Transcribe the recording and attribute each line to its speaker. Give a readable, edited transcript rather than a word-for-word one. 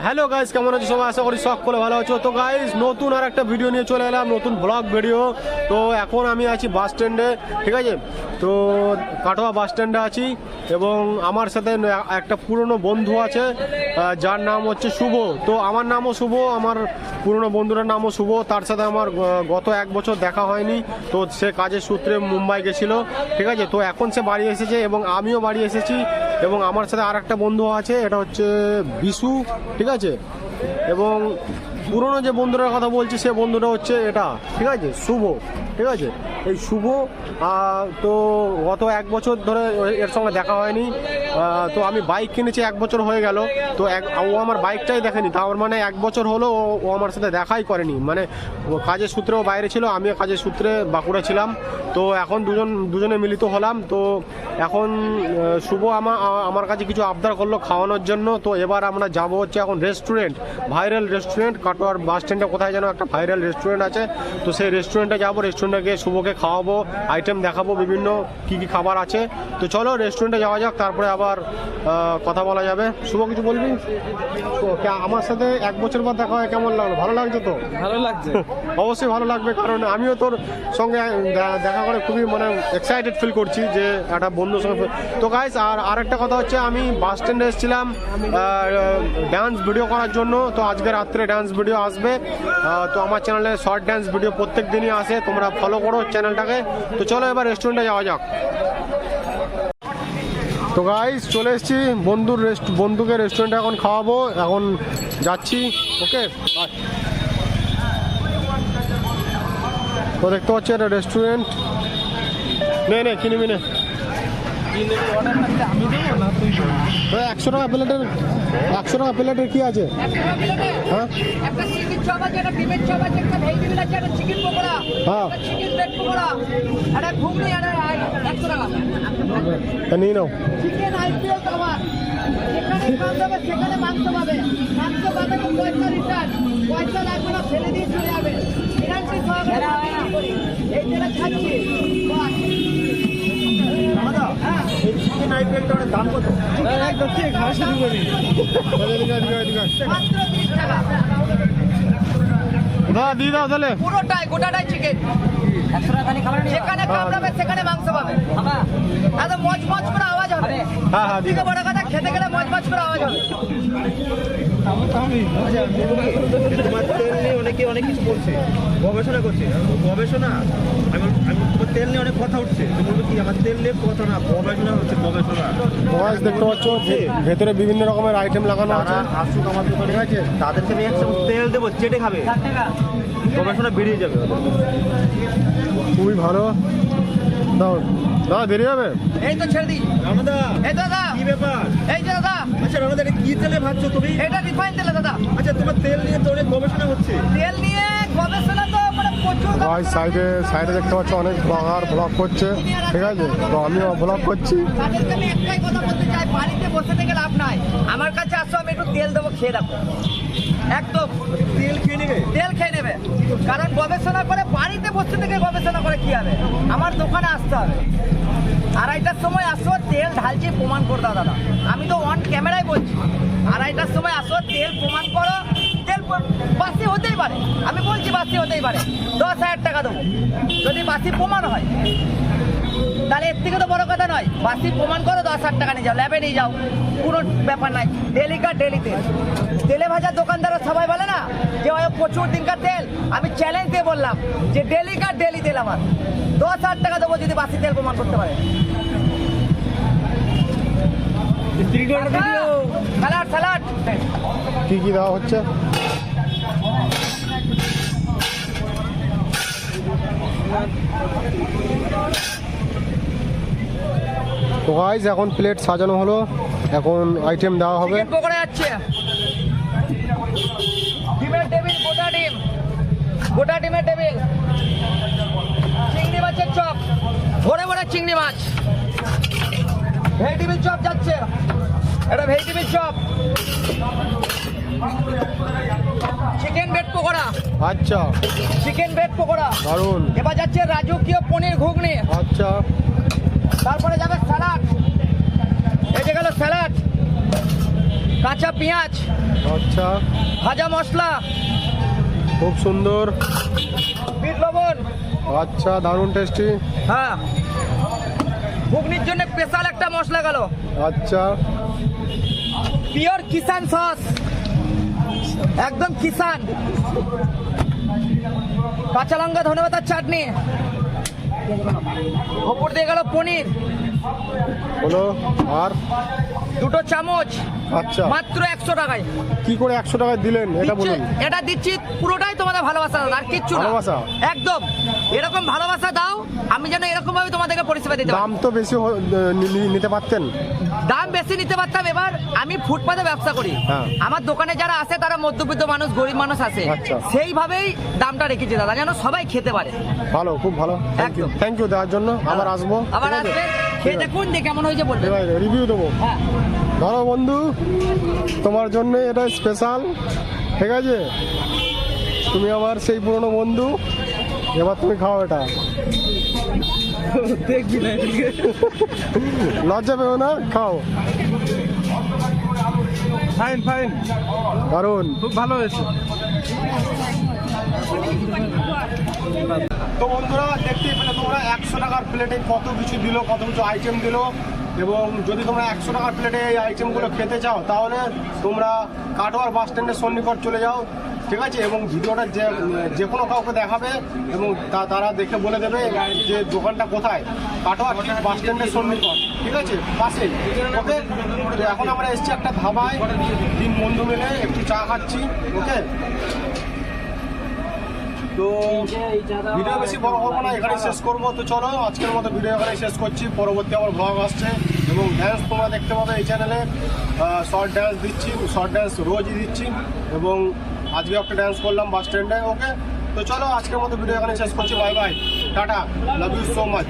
Speaker 1: Hello guys, কেমন আছো সবাই? আশা করি সকলে ভালো আছো। তো গাইস, নতুন আর একটা ভিডিও নিয়ে চলে এলাম, নতুন ব্লগ ভিডিও। তো এখন আমি আছি বাস স্ট্যান্ডে, ঠিক আছে? তো কাটোয়া বাস স্ট্যান্ডে আছি এবং আমার সাথে একটা পুরনো বন্ধু আছে, যার নাম হচ্ছে শুভ। তো আমার নামও শুভ, আমার পুরনো বন্ধুটার নামও শুভ। তার সাথে আমার গত 1 বছর দেখা হয়নি। তো সে কাজের সূত্রে মুম্বাই গেছিল, ঠিক আছে? তো এখন সে বাড়ি এসেছে এবং আমিও বাড়ি এসেছি। এবং আমার সাথে আর একটা বন্ধু আছে, এটা হচ্ছে বিশু, ঠিক আছে? এবং পুরনো যে বন্ধুটার কথা বলছি, সে বন্ধুটা হচ্ছে এটা, ঠিক আছে? শুভ, ঠিক আছে? এই শুভ তো গত 1 বছর ধরে এর সঙ্গে দেখা হয়নি। তো আমি বাইক কিনেছি, 1 বছর হয়ে গেল। তো ও আমার বাইকটাই দেখেনি, তার মানে 1 বছর হলো ও আমার সাথে দেখাই করেনি। মানে কাজের সূত্রেও বাইরে ছিল, আমিও কাজের সূত্রে বাঁকুড়া ছিলাম। তো এখন দুজনে মিলিত হলাম। তো এখন শুভ আমার কাছে কিছু আবদার করলো খাওয়ানোর জন্য। তো এবার আমরা যাব হচ্ছে এখন রেস্টুরেন্ট, ভাইরাল রেস্টুরেন্ট, কাটোয়ার বাস স্ট্যান্ডে কোথায় যেন একটা ভাইরাল রেস্টুরেন্ট আছে। তো সেই রেস্টুরেন্টে যাবো, রেস্টুরেন্টে গিয়ে শুভকে খাওয়াবো, আইটেম দেখাবো বিভিন্ন কী কী খাবার আছে। তো চলো রেস্টুরেন্টে যাওয়া যাক, তারপরে আবার কথা বলা যাবে। শুভ, কিছু বলবি? আমার সাথে 1 বছর পর দেখা হয়, কেমন লাগলো? ভালো লাগছে তো?
Speaker 2: ভালো লাগছে,
Speaker 1: অবশ্যই ভালো লাগবে, কারণ আমিও তোর সঙ্গে দেখা করে খুবই মানে এক্সাইটেড ফিল করছি যে একটা বন্ধুর সঙ্গে। তো গাইস, আর একটা কথা হচ্ছে, আমি বাস স্ট্যান্ডে এসেছিলাম ডান্স ভিডিও করার জন্য। তো আজকে রাত্রে ডান্স ভিডিও আসবে। তো আমার চ্যানেলে শর্ট ডান্স ভিডিও প্রত্যেক দিনই আসে, তোমরা ফলো করো চ্যানেলটাকে। তো চলো এবার রেস্টুরেন্টে যাওয়া যাক। তো গাইস, চলে এসেছি বন্ধুকে রেস্টুরেন্টে এখন খাওয়াবো, এখন যাচ্ছি। ওকে, তো দেখতে পাচ্ছি একটা রেস্টুরেন্ট। নে কিনবি নে। 100 টাকা প্লেটের, 100 টাকা প্লেটের কি আছে? হ্যাঁ,
Speaker 3: একটা চিকেন চপ আছে, একটা ডিমের চপ আছে, একটা ভেজি মিল আছে, একটা চিকেন পকোড়া,
Speaker 1: হ্যাঁ,
Speaker 3: একটা চিকেন ব্রেড পকোড়া, একটা ঘুগনি, একটা 100 টাকা।
Speaker 1: নিয়ে নাও।
Speaker 3: চিকেন আইপিএল খাবার, যেখানে খাওয়া যাবে সেখানে মাংস পাবে, মাংস পাবে তো পয়সা রিটার্ন, পয়সা লাগবে না, ফেলে দিয়ে চলে যাবে। ফিনান্সি সহকারে এই যেটা খাচ্ছি
Speaker 1: দাম কত?
Speaker 3: মাত্র 30 টাকা।
Speaker 1: দিয়ে দাও তাহলে।
Speaker 3: গোটাটাই চিকেন। যেখানে কামড়াবে সেখানে মাংস পাবে। একদম মজমজ করে আওয়াজ হবে।
Speaker 1: হ্যাঁ,
Speaker 3: থেকে বড় কথা, খেতে গেলে মজমজ করে আওয়াজ হবে।
Speaker 2: তোমার তেল নিয়ে অনেকে অনেক কিছু বলছে, গবেষণা করছে। গবেষণা আমি তোমার তেল নিয়ে অনেক কথা উঠছে। তো বলবো কি, আমার তেল নিয়ে কথা না, গবেষণা হচ্ছে, গবেষণা।
Speaker 1: গাইস, দেখতে পাচ্ছ ভেতরে বিভিন্ন রকমের আইটেম লাগানো আছে।
Speaker 2: আসুক আমার দোকানে, ঠিক আছে? তাদেরকে আমি 1 চামচ তেল দেবো, চেটে খাবে, গবেষণা বেরিয়ে যাবে।
Speaker 1: খুবই ভালো। দাও দাদা, বেরিয়ে যাবে।
Speaker 3: এই তো ছেড়ে দিই।
Speaker 2: রামাদা,
Speaker 3: এই তো দাদা,
Speaker 2: কি ব্যাপার?
Speaker 3: এই যে দাদা,
Speaker 2: আচ্ছা রামাদা, এটা কি তেলে ভাবছো তুমি?
Speaker 3: এটা রিফাইন তেলে দাদা।
Speaker 2: আচ্ছা, তোমার তেল নিয়ে তো অনেক গবেষণা হচ্ছে।
Speaker 3: তেল নিয়ে গবেষণা তো মানে প্রচুর।
Speaker 1: গাইস, সাইডে দেখতে পাচ্ছ অনেক ব্লগার ব্লগ করছে, ঠিক আছে? তো আমিও ব্লগ করছি।
Speaker 3: তাদেরকে আমি একটাই কথা বলতে চাই, বাড়িতে বসে থেকে লাভ নাই। আমার কাছে আসো, আমি একটু তেল দেবো, খেয়ে রাখো। একদম
Speaker 2: তেল খেয়ে নেবে,
Speaker 3: তেল খেয়ে নেবে। কারণ গবেষণা করে, বাড়িতে বসে থেকে গবেষণা করে কি হবে? আমার দোকানে আসতে হবে। 2:30টার সময় আসো, তেল ঢালছি, প্রমাণ করে দাও দাদা। আমি তো অন ক্যামেরায় বলছি। 2:30টার সময় আসো, তেল প্রমাণ করো। তেল বাসি হতেই পারে, আমি বলছি বাসি হতেই পারে। 10,000 টাকা দেবো যদি বাসি প্রমাণ হয়। তাহলে এর থেকে তো বড় কথা নয়। বাসি প্রমাণ করো, 10,000 টাকা নিয়ে যাও, ল্যাবে নিয়ে যাও, কোনো ব্যাপার নাই। ডেলিকার ডেলি তেল। তেলে ভাজার দোকানদাররা সবাই বলে না যে ওই প্রচুর দিনকার তেল। আমি চ্যালেঞ্জ দিয়ে বললাম যে ডেলিকার ডেলি তেল আমার। 10,000 টাকা দেবো যদি বাসি তেল প্রমাণ করতে পারে। স্যালাড
Speaker 1: কি কি দেওয়া হচ্ছে? তো গাইস, এখন প্লেট সাজানো হলো, এখন আইটেম দেওয়া হবে।
Speaker 3: চিকেন পকোড়া যাচ্ছে, ডিমের টেবিল, গোটা ডিমের টেবিল, চিংড়ি মাছের চপ, ভরে ভরে চিংড়ি মাছ, ভেজিটেবিল চপ যাচ্ছে, এটা vegetable chop, chicken bread pakora.
Speaker 1: আচ্ছা,
Speaker 3: চিকেন ব্রেড পকোড়া
Speaker 1: দারুন।
Speaker 3: এবার যাচ্ছে রাজকীয় পনির ঘুগনি।
Speaker 1: আচ্ছা,
Speaker 3: তারপরে যাবে স্যালাড। এই যে গেল স্যালাড। কাঁচা পেঁয়াজ,
Speaker 1: আচ্ছা,
Speaker 3: ভাজা মশলা,
Speaker 1: খুব সুন্দর।
Speaker 3: বিট লবণ।
Speaker 1: আচ্ছা, দারুণ টেস্টি।
Speaker 3: হ্যাঁ, ঘুগনির জন্য স্পেশাল একটা মশলা গেল,
Speaker 1: আচ্ছা,
Speaker 3: পিওর কিষান সস, একদম কিষান। কাঁচা লঙ্কা, ধনেপাতার চাটনি, ওপর দিয়ে গেল পনির,
Speaker 1: হলো। আর
Speaker 3: 2 চামচ,
Speaker 1: আচ্ছা,
Speaker 3: মাত্র 100 টাকায়।
Speaker 1: কি করে 100 টাকায় দিলেন এটা বলুন?
Speaker 3: এটা দিচ্ছি পুরোটাই তোমাদের ভালোবাসা, আর কিচ্ছু না।
Speaker 1: ভালোবাসা?
Speaker 3: একদম এরকম ভালোবাসা দাও, আমি যেন এরকম ভাবে তোমাদেরকে পরিষেবা দিতে পারি।
Speaker 1: দাম তো বেশি নিতে পারতেন।
Speaker 3: দাম বেশি নিতে পারতাম, এবার আমি ফুটপাতে ব্যবসা করি,
Speaker 1: হ্যাঁ।
Speaker 3: আমার দোকানে যারা আসে তারা মধ্যবিত্ত মানুষ, গরিব মানুষ আসে,
Speaker 1: আচ্ছা।
Speaker 3: সেইভাবেই দামটা রেখেছি দাদা, যেন সবাই খেতে পারে।
Speaker 1: ভালো, খুব ভালো।
Speaker 3: একদম।
Speaker 1: থ্যাংক ইউ দেওয়ার জন্য। আবার আসবো।
Speaker 3: আবার
Speaker 1: ঠিক আছে?
Speaker 3: আসবেন, খেয়ে দেখুন যে কেমন হয়েছে বলবেন।
Speaker 1: রিভিউ দেবো।
Speaker 3: হ্যাঁ,
Speaker 1: ধরো বন্ধু, তোমার জন্য এটা স্পেশাল, ঠিক আছে? তুমি আমার সেই পুরনো বন্ধু, এবার তুমি খাও এটা।
Speaker 2: দেখবি না এদিকে।
Speaker 1: লজ্জা পেও না, খাও।
Speaker 2: ফাইন ফাইন,
Speaker 1: দারুণ।
Speaker 2: খুব ভালো হয়েছে।
Speaker 1: তো বন্ধুরা, দেখতেই পেলে তোমরা 100 টাকার প্লেটে কত কিছু দিল, কত কিছু আইটেম দিল। এবং যদি তোমরা 100 টাকার প্লেটে এই আইটেমগুলো খেতে চাও, তাহলে তোমরা কাটোয়ার বাস স্ট্যান্ডের সন্নিকট চলে যাও, ঠিক আছে? এবং ভিডিওটা যে কোনো কাউকে দেখাবে এবং তারা দেখে বলে দেবে যে দোকানটা কোথায়। কাটোয়ার ঠিক বাস স্ট্যান্ডের সন্নিকট, ঠিক আছে? পাশেই। ওকে, তো এখন আমরা এসেছি একটা ধাবায়, 3 বন্ধু মিলে একটু চা খাচ্ছি। ওকে, তো ভিডিও বেশি বড় করবো না, এখানে শেষ করবো। তো চলো, আজকের মতো ভিডিও এখানে শেষ করছি। পরবর্তী আমার ব্লগ আসছে এবং ড্যান্স তোমরা দেখতে পাবে এই চ্যানেলে। শর্ট ড্যান্স দিচ্ছি, শর্ট ড্যান্স রোজই দিচ্ছি, এবং আজকে একটা ড্যান্স করলাম বাস স্ট্যান্ডে। ওকে, তো চলো, আজকের মতো ভিডিও এখানে শেষ করছি। Bye bye, tata, love you so much.